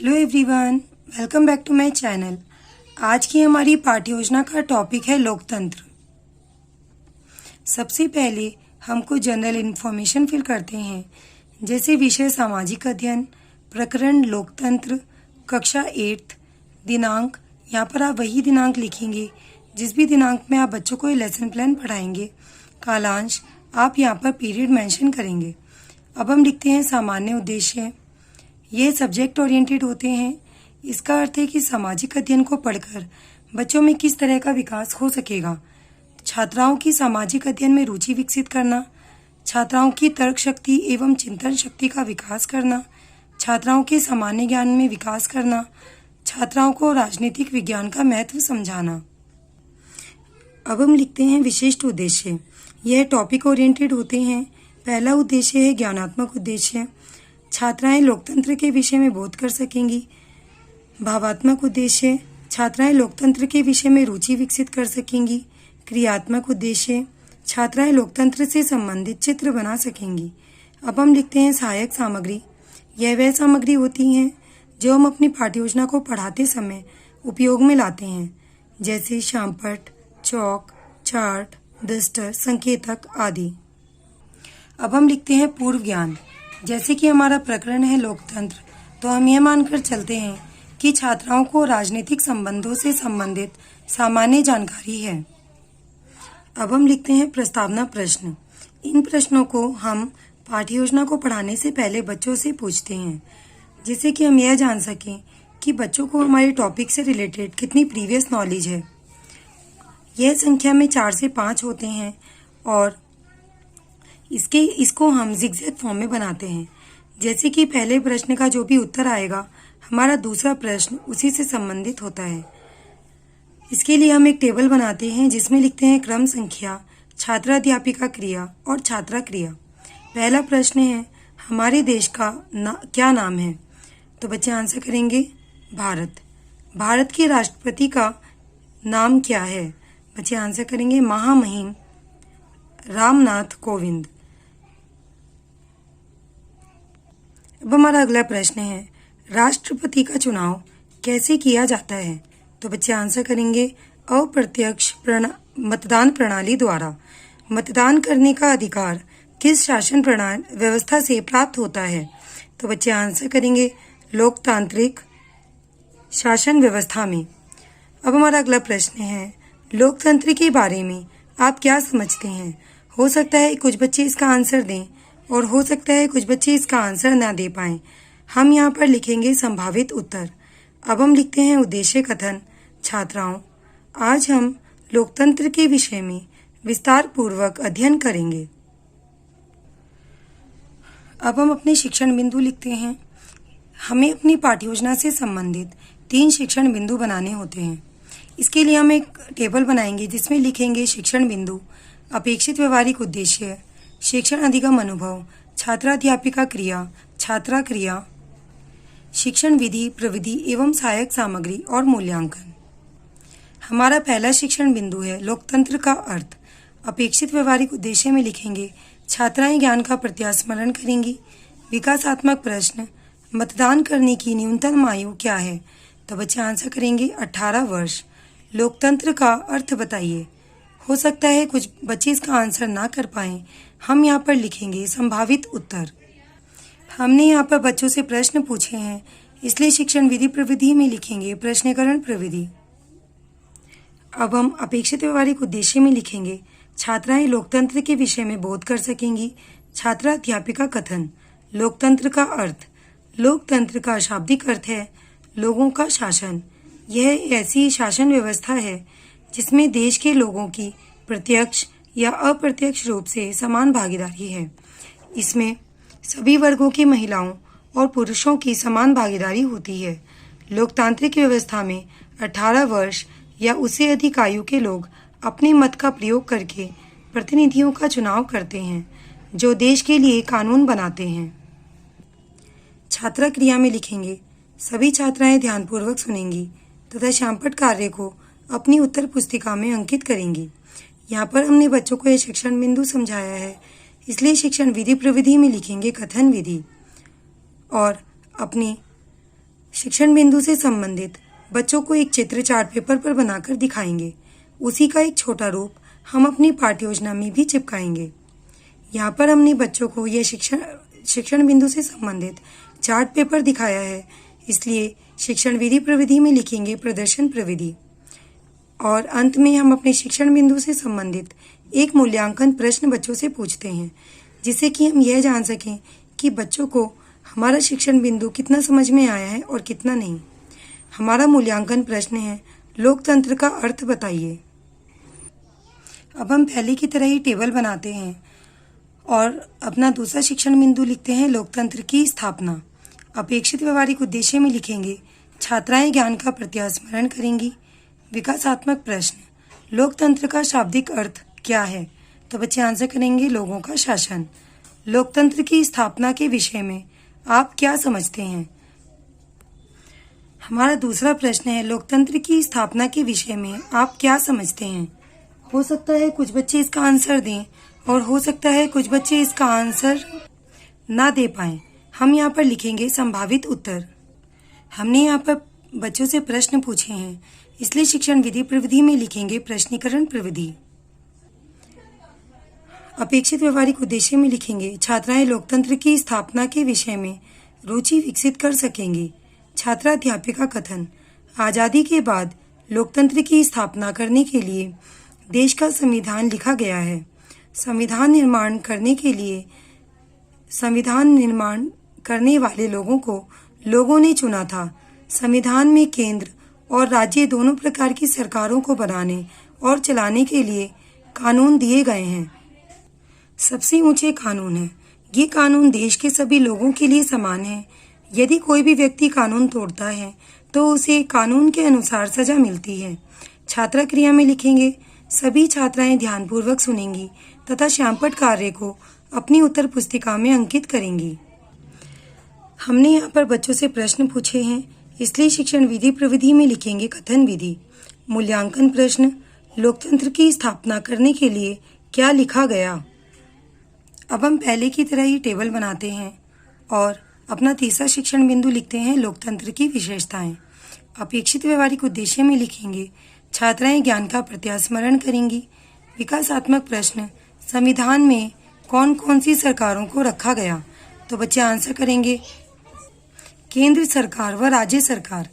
Hello everyone, welcome back to my channel. आज की हमारी पाठ्य योजना का टॉपिक है लोकतंत्र। सबसे पहले हम कुछ जनरल इन्फॉर्मेशन फिल करते हैं, जैसे विषय सामाजिक अध्ययन, प्रकरण लोकतंत्र, कक्षा 8, दिनांक। यहाँ पर आप वही दिनांक लिखेंगे जिस भी दिनांक में आप बच्चों को ये लेसन प्लान पढ़ाएंगे। कालांश आप यहाँ पर पीरियड मेंशन करेंगे। अब हम लिखते हैं सामान्य उद्देश्य। ये सब्जेक्ट ओरिएंटेड होते हैं। इसका अर्थ है कि सामाजिक अध्ययन को पढ़कर बच्चों में किस तरह का विकास हो सकेगा। छात्राओं की सामाजिक अध्ययन में रुचि विकसित करना, छात्राओं की तर्क शक्ति एवं चिंतन शक्ति का विकास करना, छात्राओं के सामान्य ज्ञान में विकास करना, छात्राओं को राजनीतिक विज्ञान का महत्व समझाना। अब हम लिखते हैं विशिष्ट उद्देश्य। यह टॉपिक ओरिएंटेड होते हैं। पहला उद्देश्य है ज्ञानात्मक उद्देश्य। छात्राएं लोकतंत्र के विषय में बोध कर सकेंगी। भावात्मक उद्देश्य, छात्राएं लोकतंत्र के विषय में रुचि विकसित कर सकेंगी। क्रियात्मक उद्देश्य, छात्राएं लोकतंत्र से संबंधित चित्र बना सकेंगी। अब हम लिखते हैं सहायक सामग्री। यह वह सामग्री होती हैं जो हम अपनी पाठ्य योजना को पढ़ाते समय उपयोग में लाते हैं, जैसे श्यामपट्ट, चौक, चार्ट, डस्टर, संकेतक आदि। अब हम लिखते हैं पूर्व ज्ञान। जैसे कि हमारा प्रकरण है लोकतंत्र, तो हम यह मानकर चलते हैं कि छात्राओं को राजनीतिक संबंधों से संबंधित सामान्य जानकारी है। अब हम लिखते हैं प्रस्तावना प्रश्न। इन प्रश्नों को हम पाठ्य योजना को पढ़ाने से पहले बच्चों से पूछते हैं, जिससे कि हम यह जान सकें कि बच्चों को हमारे टॉपिक से रिलेटेड कितनी प्रीवियस नॉलेज है। यह संख्या में 4 से 5 होते हैं और इसको हम जिगजैग फॉर्म में बनाते हैं। जैसे कि पहले प्रश्न का जो भी उत्तर आएगा, हमारा दूसरा प्रश्न उसी से संबंधित होता है। इसके लिए हम एक टेबल बनाते हैं जिसमें लिखते हैं क्रम संख्या, छात्राध्यापिका क्रिया और छात्रा क्रिया। पहला प्रश्न है हमारे देश का क्या नाम है, तो बच्चे आंसर करेंगे भारत। भारत के राष्ट्रपति का नाम क्या है, बच्चे आंसर करेंगे महामहिम रामनाथ कोविंद। अब हमारा अगला प्रश्न है राष्ट्रपति का चुनाव कैसे किया जाता है, तो बच्चे आंसर करेंगे अप्रत्यक्ष मतदान प्रणाली द्वारा। मतदान करने का अधिकार किस शासन प्रणाली व्यवस्था से प्राप्त होता है, तो बच्चे आंसर करेंगे लोकतांत्रिक शासन व्यवस्था में। अब हमारा अगला प्रश्न है लोकतंत्र के बारे में आप क्या समझते हैं। हो सकता है कुछ बच्चे इसका आंसर दें और हो सकता है कुछ बच्चे इसका आंसर ना दे पाएं। हम यहाँ पर लिखेंगे संभावित उत्तर। अब हम लिखते हैं उद्देश्य कथन। छात्राओं, आज हम लोकतंत्र के विषय में विस्तार पूर्वक अध्ययन करेंगे। अब हम अपने शिक्षण बिंदु लिखते हैं। हमें अपनी पाठ्य योजना से संबंधित 3 शिक्षण बिंदु बनाने होते हैं। इसके लिए हम एक टेबल बनाएंगे जिसमें लिखेंगे शिक्षण बिंदु, अपेक्षित व्यवहारिक उद्देश्य, शिक्षण अधिगम अनुभव, छात्राध्यापिका क्रिया, छात्रा क्रिया, शिक्षण विधि, प्रविधि एवं सहायक सामग्री और मूल्यांकन। हमारा पहला शिक्षण बिंदु है लोकतंत्र का अर्थ। अपेक्षित व्यवहारिक उद्देश्य में लिखेंगे छात्राएं ज्ञान का प्रत्यास्मरण करेंगी। विकासात्मक प्रश्न, मतदान करने की न्यूनतम आयु क्या है, तो बच्चे आंसर करेंगे 18 वर्ष। लोकतंत्र का अर्थ बताइए। हो सकता है कुछ बच्चे इसका आंसर ना कर पाएं। हम यहाँ पर लिखेंगे संभावित उत्तर। हमने यहाँ पर बच्चों से प्रश्न पूछे हैं, इसलिए शिक्षण विधि प्रविधि में लिखेंगे प्रश्नीकरण प्रविधि। अब हम अपेक्षित व्यवहारिक उद्देश्य में लिखेंगे छात्राएं लोकतंत्र के विषय में बोध कर सकेंगी। छात्राध्यापिका कथन। लोकतंत्र का अर्थ। लोकतंत्र का शाब्दिक अर्थ है लोगों का शासन। यह ऐसी शासन व्यवस्था है जिसमें देश के लोगों की प्रत्यक्ष या अप्रत्यक्ष रूप से समान भागीदारी है। इसमें सभी वर्गों की महिलाओं और पुरुषों की समान भागीदारी होती है। लोकतांत्रिक व्यवस्था में 18 वर्ष या उससे अधिक आयु के लोग अपने मत का प्रयोग करके प्रतिनिधियों का चुनाव करते हैं, जो देश के लिए कानून बनाते हैं। छात्रा क्रिया में लिखेंगे सभी छात्राएं ध्यानपूर्वक सुनेंगी तथा श्यामपट्ट कार्य को अपनी उत्तर पुस्तिका में अंकित करेंगी। यहाँ पर हमने बच्चों को यह शिक्षण बिंदु समझाया है, इसलिए शिक्षण विधि प्रविधि में लिखेंगे कथन विधि और अपनी शिक्षण बिंदु से संबंधित बच्चों को एक चित्र चार्ट पेपर पर बनाकर दिखाएंगे। उसी का एक छोटा रूप हम अपनी पाठ्य योजना में भी चिपकाएंगे। यहाँ पर हमने बच्चों को यह शिक्षण बिंदु से संबंधित चार्ट पेपर दिखाया है, इसलिए शिक्षण विधि प्रविधि में लिखेंगे प्रदर्शन प्रविधि। और अंत में हम अपने शिक्षण बिंदु से संबंधित एक मूल्यांकन प्रश्न बच्चों से पूछते हैं, जिससे कि हम यह जान सकें कि बच्चों को हमारा शिक्षण बिंदु कितना समझ में आया है और कितना नहीं। हमारा मूल्यांकन प्रश्न है, लोकतंत्र का अर्थ बताइए। अब हम पहले की तरह ही टेबल बनाते हैं और अपना दूसरा शिक्षण बिंदु लिखते हैं, लोकतंत्र की स्थापना। अपेक्षित व्यवहारिक उद्देश्य में लिखेंगे, छात्राएं ज्ञान का प्रत्यास्मरण करेंगी। विकासात्मक प्रश्न, लोकतंत्र का शाब्दिक अर्थ क्या है? तो बच्चे आंसर करेंगे, लोगों का शासन। लोकतंत्र की स्थापना के विषय में आप क्या समझते हैं? हमारा दूसरा प्रश्न है, लोकतंत्र की स्थापना के विषय में आप क्या समझते हैं? हो सकता है कुछ बच्चे इसका आंसर दें और हो सकता है कुछ बच्चे इसका आंसर ना दे पाएं। हम यहाँ पर लिखेंगे संभावित उत्तर। हमने यहाँ पर बच्चों से प्रश्न पूछे हैं, इसलिए शिक्षण विधि प्रविधि में लिखेंगे प्रश्नीकरण प्रविधि। अपेक्षित व्यवहारिक उद्देश्य में लिखेंगे, छात्राएं लोकतंत्र की स्थापना के विषय में रुचि विकसित कर सकेंगी। छात्राध्यापिका कथन, आजादी के बाद लोकतंत्र की स्थापना करने के लिए देश का संविधान लिखा गया है। संविधान निर्माण करने वाले लोगों को लोगों ने चुना था। संविधान में केंद्र और राज्य दोनों प्रकार की सरकारों को बनाने और चलाने के लिए कानून दिए गए हैं। सबसे ऊंचे कानून है। ये कानून देश के सभी लोगों के लिए समान है। यदि कोई भी व्यक्ति कानून तोड़ता है तो उसे कानून के अनुसार सजा मिलती है। छात्रा क्रिया में लिखेंगे, सभी छात्राएं ध्यानपूर्वक सुनेंगी तथा श्यामपट्ट कार्य को अपनी उत्तर पुस्तिका में अंकित करेंगी। हमने यहाँ पर बच्चों से प्रश्न पूछे हैं, इसलिए शिक्षण विधि प्रविधि में लिखेंगे कथन विधि। मूल्यांकन प्रश्न, लोकतंत्र की स्थापना करने के लिए क्या लिखा गया? अब हम पहले की तरह ही टेबल बनाते हैं और अपना तीसरा शिक्षण बिंदु लिखते हैं, लोकतंत्र की विशेषताएं। अपेक्षित व्यवहारिक उद्देश्य में लिखेंगे, छात्राएं ज्ञान का प्रत्यास्मरण करेंगी। विकासात्मक प्रश्न, संविधान में कौन कौन सी सरकारों को रखा गया? तो बच्चे आंसर करेंगे, केंद्र सरकार व राज्य सरकार।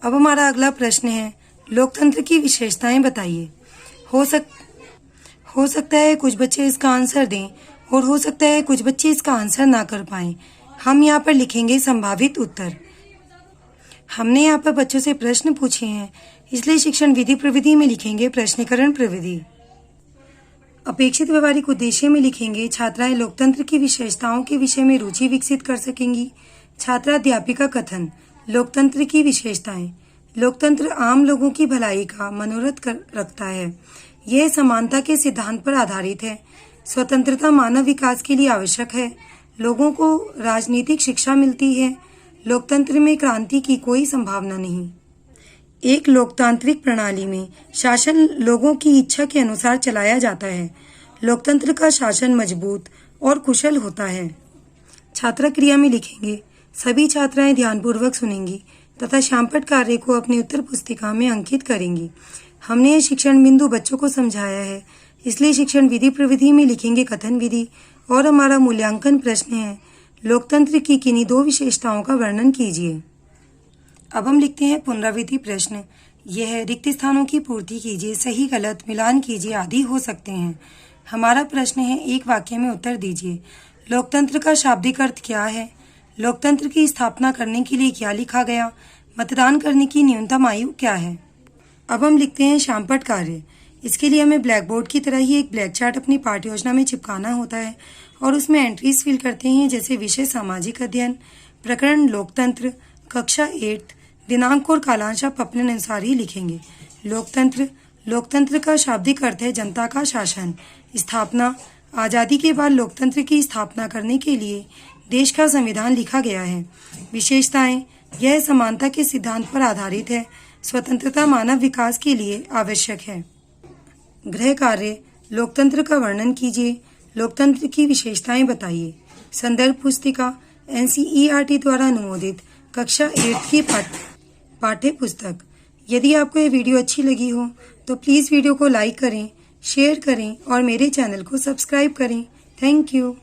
अब हमारा अगला प्रश्न है, लोकतंत्र की विशेषताएं बताइए। हो सकता है कुछ बच्चे इसका आंसर दें और हो सकता है कुछ बच्चे इसका आंसर ना कर पाएं। हम यहाँ पर लिखेंगे संभावित उत्तर। हमने यहाँ पर बच्चों से प्रश्न पूछे हैं, इसलिए शिक्षण विधि प्रविधि में लिखेंगे प्रश्नीकरण प्रविधि। अपेक्षित व्यवहारिक उद्देश्य में लिखेंगे, छात्राएं लोकतंत्र की विशेषताओं के विषय में रुचि विकसित कर सकेंगी। छात्राध्यापिका कथन, लोकतंत्र की विशेषताएं। लोकतंत्र आम लोगों की भलाई का मनोरथ रखता है। यह समानता के सिद्धांत पर आधारित है। स्वतंत्रता मानव विकास के लिए आवश्यक है। लोगों को राजनीतिक शिक्षा मिलती है। लोकतंत्र में क्रांति की कोई संभावना नहीं। एक लोकतांत्रिक प्रणाली में शासन लोगों की इच्छा के अनुसार चलाया जाता है। लोकतंत्र का शासन मजबूत और कुशल होता है। छात्रा क्रिया में लिखेंगे, सभी छात्राएं ध्यानपूर्वक सुनेंगी तथा श्यामपट्ट कार्य को अपनी उत्तर पुस्तिका में अंकित करेंगी। हमने यह शिक्षण बिंदु बच्चों को समझाया है, इसलिए शिक्षण विधि प्रविधि में लिखेंगे कथन विधि। और हमारा मूल्यांकन प्रश्न है, लोकतंत्र की किन्हीं दो विशेषताओं का वर्णन कीजिए। अब हम लिखते हैं पुनरावृत्ति प्रश्न। यह रिक्त स्थानों की पूर्ति कीजिए, सही गलत मिलान कीजिए आदि हो सकते हैं। हमारा प्रश्न है, एक वाक्य में उत्तर दीजिए। लोकतंत्र का शाब्दिक अर्थ क्या है? लोकतंत्र की स्थापना करने के लिए क्या लिखा गया? मतदान करने की न्यूनतम आयु क्या है? अब हम लिखते हैं श्यामपट्ट कार्य। इसके लिए हमें ब्लैक बोर्ड की तरह ही एक ब्लैक चार्ट अपनी पाठ्य योजना में चिपकाना होता है और उसमें एंट्रीज फिल करते हैं, जैसे विषय सामाजिक अध्ययन, प्रकरण लोकतंत्र, कक्षा 8, दिनांक और कालांश आप अपने अनुसार ही लिखेंगे। लोकतंत्र का शाब्दिक अर्थ है जनता का शासन। स्थापना, आजादी के बाद लोकतंत्र की स्थापना करने के लिए देश का संविधान लिखा गया है। विशेषताएं, यह समानता के सिद्धांत पर आधारित है। स्वतंत्रता मानव विकास के लिए आवश्यक है। गृह कार्य, लोकतंत्र का वर्णन कीजिए। लोकतंत्र की विशेषताएं बताइए। संदर्भ पुस्तिका, NCERT द्वारा अनुमोदित कक्षा 8 की पाठ्य पुस्तक। यदि आपको ये वीडियो अच्छी लगी हो तो प्लीज़ वीडियो को लाइक करें, शेयर करें और मेरे चैनल को सब्सक्राइब करें। Thank you.